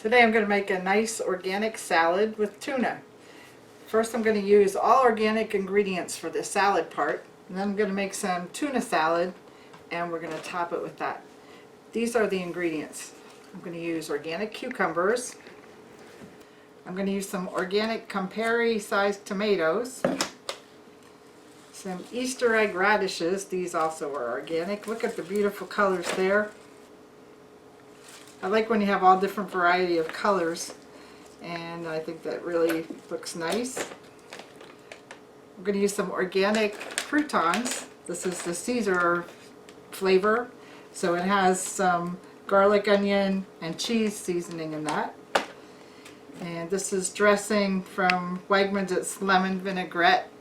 Today I'm going to make a nice organic salad with tuna. First I'm going to use all organic ingredients for the salad part, and then I'm going to make some tuna salad and we're going to top it with that. These are the ingredients. I'm going to use organic cucumbers. I'm going to use some organic Campari sized tomatoes. Some Easter egg radishes. These also are organic. Look at the beautiful colors there. I like when you have all different variety of colors, and I think that really looks nice. I'm going to use some organic croutons. This is the Caesar flavor, so it has some garlic, onion, and cheese seasoning in that. And this is dressing from Wegmans. It's lemon vinaigrette.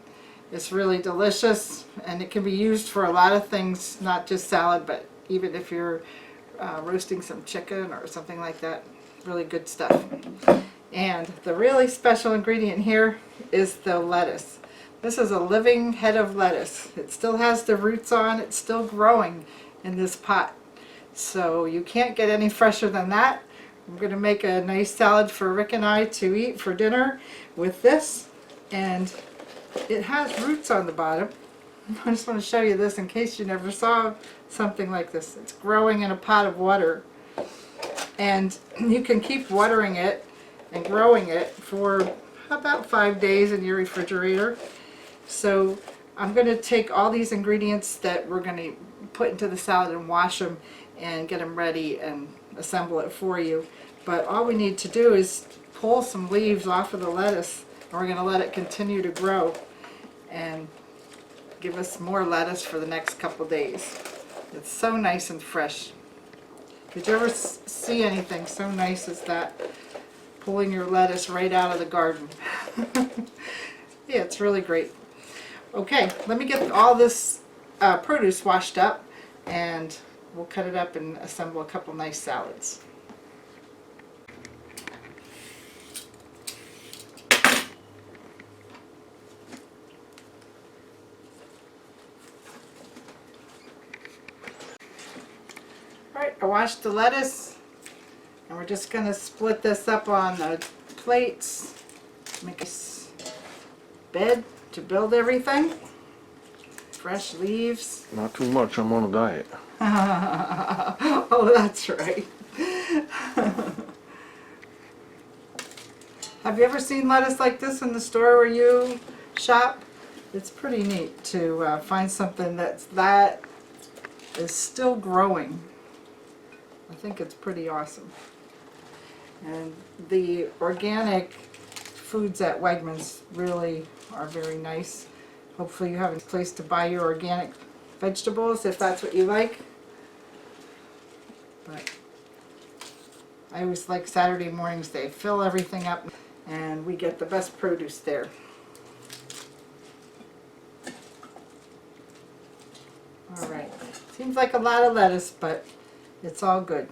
It's really delicious, and it can be used for a lot of things, not just salad, but even if you're roasting some chicken or something like that. Really good stuff. And the really special ingredient here is the lettuce. This is a living head of lettuce. It still has the roots on. It's still growing in this pot. So you can't get any fresher than that. I'm going to make a nice salad for Rick and I to eat for dinner with this. And it has roots on the bottom. I just want to show you this in case you never saw something like this. It's growing in a pot of water, and you can keep watering it and growing it for about 5 days in your refrigerator. So I'm going to take all these ingredients that we're going to put into the salad and wash them and get them ready and assemble it for you. But all we need to do is pull some leaves off of the lettuce, and we're going to let it continue to grow and give us more lettuce for the next couple days. It's so nice and fresh. Did you ever see anything so nice as that? Pulling your lettuce right out of the garden. Yeah, it's really great. Okay, let me get all this produce washed up, and we'll cut it up and assemble a couple nice salads. Alright, I washed the lettuce, and we're just going to split this up on the plates, make a bed to build everything. Fresh leaves. Not too much, I'm on a diet. Oh, that's right. Have you ever seen lettuce like this in the store where you shop? It's pretty neat to find something that is still growing. I think it's pretty awesome. And the organic foods at Wegmans really are very nice. Hopefully you have a place to buy your organic vegetables if that's what you like. But I always like Saturday mornings. They fill everything up and we get the best produce there. Alright, seems like a lot of lettuce, but it's all good.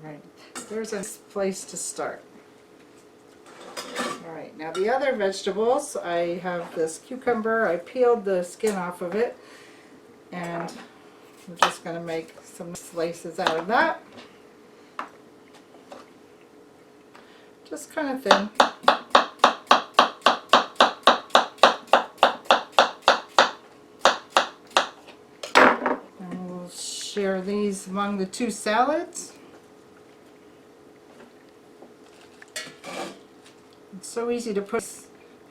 Alright, there's a place to start. Alright, now the other vegetables, I have this cucumber. I peeled the skin off of it, and I'm just going to make some slices out of that. Just kind of thin. Share these among the two salads. It's so easy to put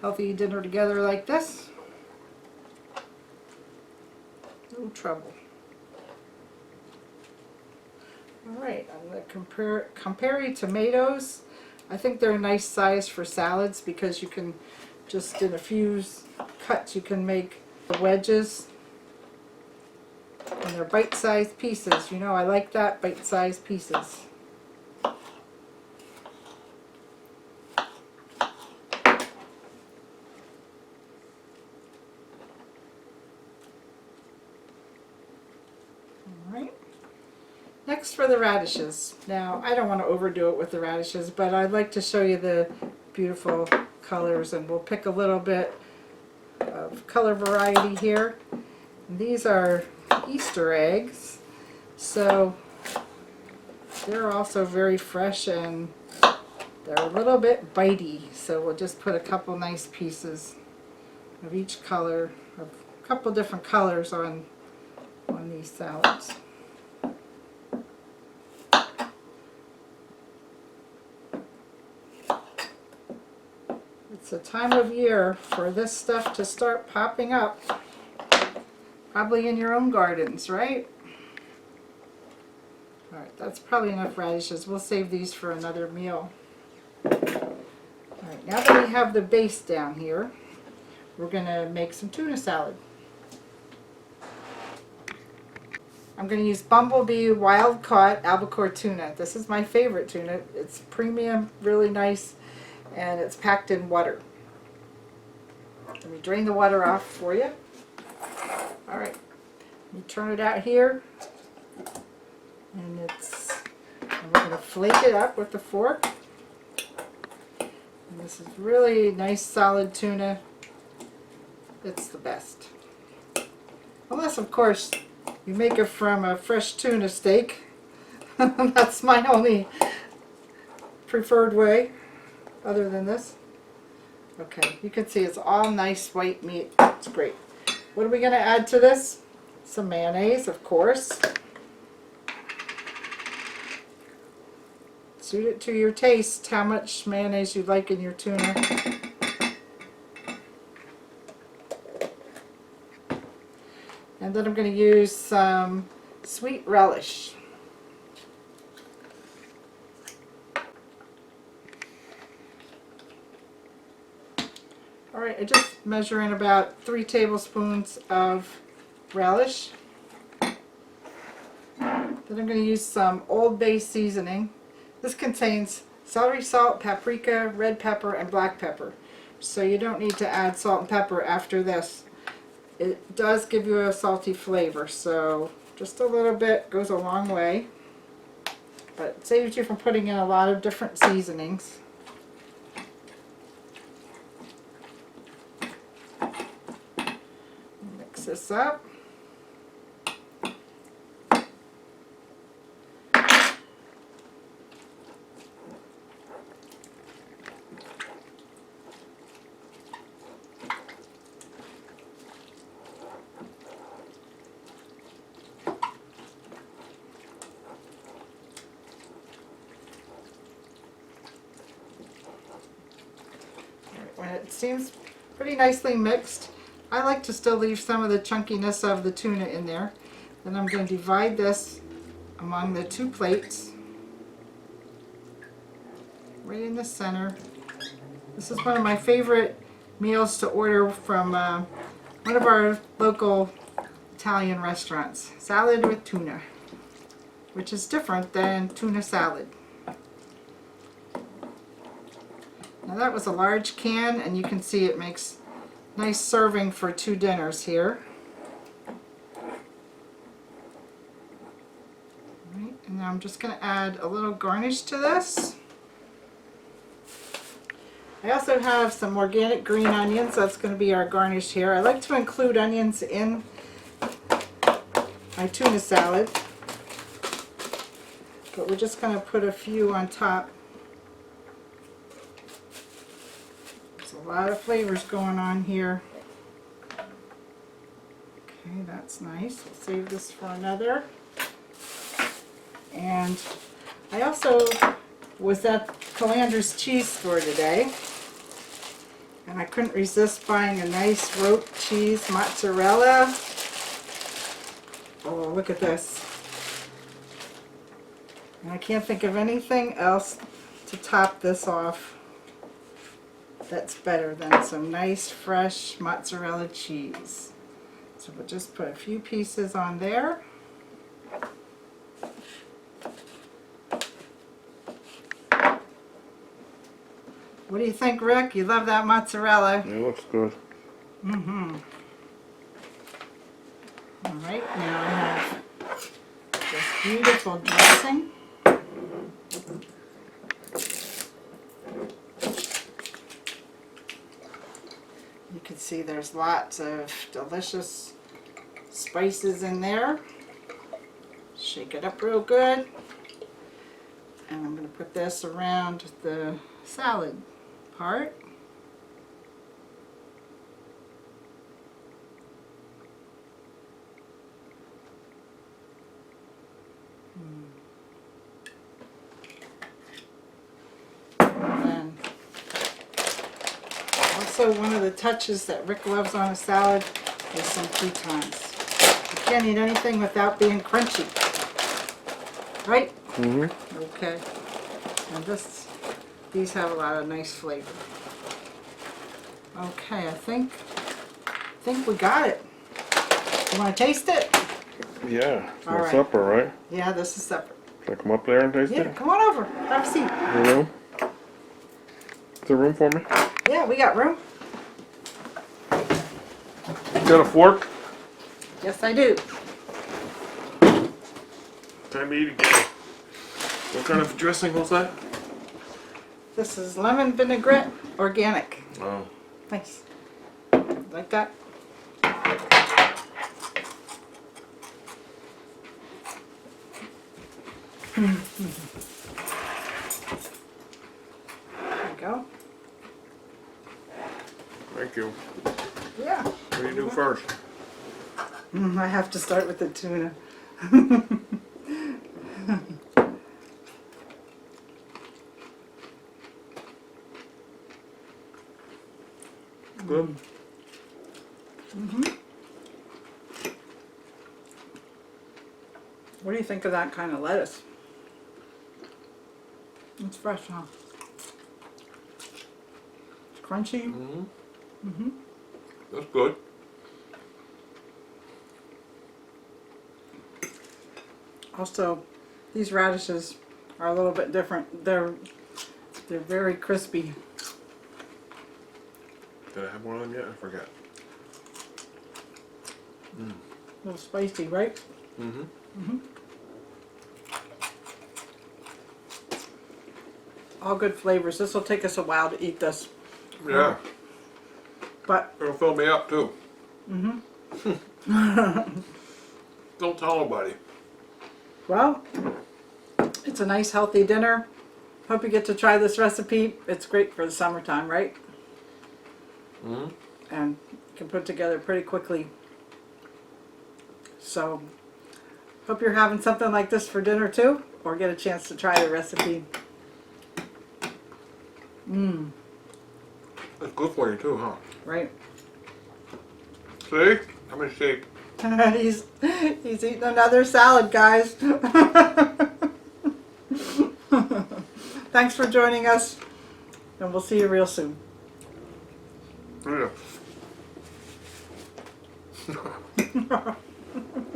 healthy dinner together like this. No trouble. Alright, I'm going to compare Campari tomatoes. I think they're a nice size for salads because you can just in a few cuts you can make wedges. And they're bite-sized pieces. You know, I like that, bite-sized pieces. Alright. Next for the radishes. Now, I don't want to overdo it with the radishes, but I'd like to show you the beautiful colors, and we'll pick a little bit of color variety here. And these are Easter eggs. So they're also very fresh and they're a little bit bitey. So we'll just put a couple nice pieces of each color, a couple different colors on these salads. It's a time of year for this stuff to start popping up. Probably in your own gardens, right? Alright, that's probably enough radishes. We'll save these for another meal. Alright, now that we have the base down here, we're going to make some tuna salad. I'm going to use Bumble Bee Wild Caught Albacore tuna. This is my favorite tuna. It's premium, really nice, and it's packed in water. Let me drain the water off for you. Alright, you turn it out here, and we're going to flake it up with the fork. And this is really nice solid tuna. It's the best. Unless, of course, you make it from a fresh tuna steak. That's my only preferred way, other than this. Okay, you can see it's all nice white meat. It's great. What are we going to add to this? Some mayonnaise, of course. Suit it to your taste, how much mayonnaise you like in your tuna. And then I'm going to use some sweet relish. Alright, I just measure in about 3 tablespoons of relish. Then I'm going to use some Old Bay seasoning. This contains celery salt, paprika, red pepper, and black pepper. So you don't need to add salt and pepper after this. It does give you a salty flavor, so just a little bit goes a long way. But it saves you from putting in a lot of different seasonings. Mix this up. When it seems pretty nicely mixed, I like to still leave some of the chunkiness of the tuna in there. Then I'm going to divide this among the 2 plates, right in the center. This is one of my favorite meals to order from one of our local Italian restaurants. Salad with tuna, which is different than tuna salad. Now that was a large can, and you can see it makes nice serving for 2 dinners here. Right, and now I'm just going to add a little garnish to this. I also have some organic green onions. That's going to be our garnish here. I like to include onions in my tuna salad, but we're just going to put a few on top. A lot of flavors going on here. Okay, that's nice. We'll save this for another. And I also was at Calandra's cheese store today, and I couldn't resist buying a nice rope cheese mozzarella. Oh, look at this. And I can't think of anything else to top this off that's better than some nice fresh mozzarella cheese. So we'll just put a few pieces on there. What do you think, Rick? You love that mozzarella? It looks good. Mm-hmm. Alright, now I have this beautiful dressing. You can see there's lots of delicious spices in there. Shake it up real good. And I'm going to put this around the salad part. And also one of the touches that Rick loves on a salad is some croutons. You can't eat anything without being crunchy. Right? Mm-hmm. Okay. And these have a lot of nice flavor. Okay, I think we got it. You want to taste it? Yeah. It's All my right. supper, right? Yeah, this is separate. Should I come up there and taste Yeah, it? come on over. Have a seat. The room? Is there room for me? Yeah, we got room. Got a fork? Yes, I do. Time to eat again. What kind of dressing was that? This is lemon vinaigrette organic. Oh. Nice. Like that? There you go. Thank you. Yeah. What do you do first? I have to start with the tuna. Good. What do you think of that kind of lettuce? It's fresh, huh? It's crunchy. That's good. Also, these radishes are a little bit different. They're very crispy. Did I have one of them yet? I forgot. A little spicy, right? All good flavors. This will take us a while to eat this. Yeah. But It'll fill me up too. Don't tell nobody. well, it's a nice healthy dinner. Hope you get to try this recipe. It's great for the summertime, right? And you can put it together pretty quickly. So, hope you're having something like this for dinner too, or get a chance to try the recipe. It's good for you too, huh? Right? See? How many steak? he's eating another salad, guys. Thanks for joining us, and we'll see you real soon. Yeah.